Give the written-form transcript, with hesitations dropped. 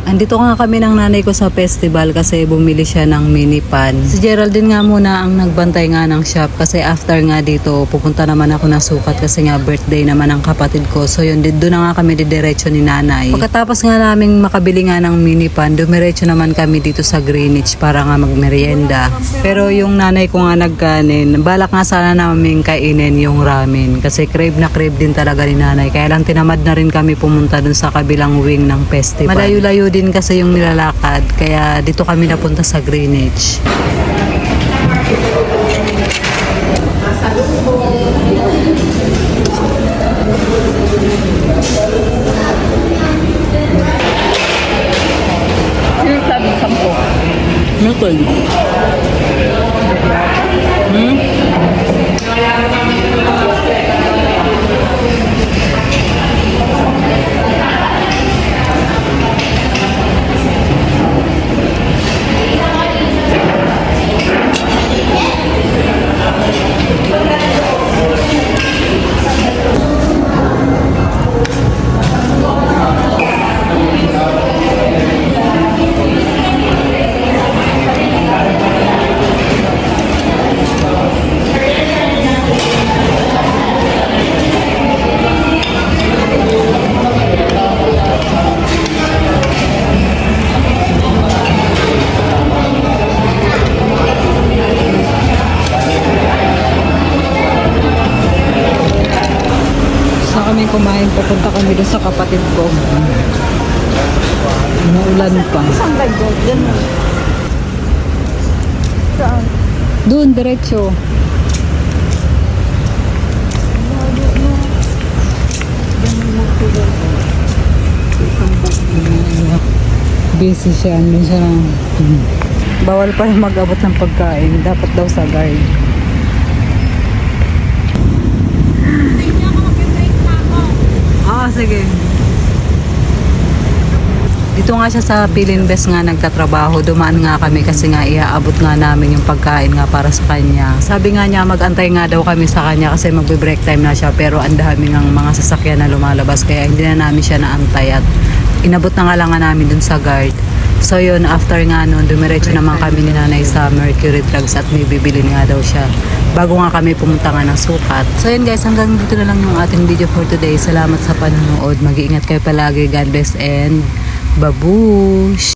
Andito nga kami ng nanay ko sa festival kasi bumili siya ng mini pan. Si Geraldine nga muna ang nagbantay nga ng shop kasi after nga dito pupunta naman ako ng sukat kasi nga birthday naman ng kapatid ko. So yun, doon na nga kami didiretso ni nanay. Pagkatapos nga naming makabili nga ng mini pan, dumiretso naman kami dito sa Greenwich para nga magmerienda. Pero yung nanay ko nga nagkanin, balak nga sana namin kainin yung ramen kasi crave na crave din talaga ni nanay. Kaya lang tinamad na rin kami pumunta dun sa kabilang wing ng festival. Malayo-layo din kasi yung nilalakad kaya dito kami napunta sa Greenwich. Sino sabi 10? Milton. Kami kumain, papunta kami doon sa kapatid ko. Umuulan pa. Saan ba yun? Saan? Doon, diretso. Busy siya. Ano siya lang. Bawal pa rin mag-abot ng pagkain. Dapat daw sa guard. Sige. Dito nga siya sa Pilinbest nga nagtatrabaho. Dumaan nga kami kasi nga iaabot nga namin yung pagkain nga para sa kanya. Sabi nga niya mag-antay nga daw kami sa kanya kasi magbe-break time na siya pero ang dami ng mga sasakyan na lumalabas kaya hindi na namin siya naantay at inabot na nga lang nga namin dun sa guard. So yun, after nga nun, dumiretso naman kami ni nanay sa Mercury Drugs at may bibilin nga daw siya bago nga kami pumunta nga ng sukat. So yun guys, hanggang dito na lang yung ating video for today. Salamat sa panonood. Mag-iingat kayo palagi. God bless and babush!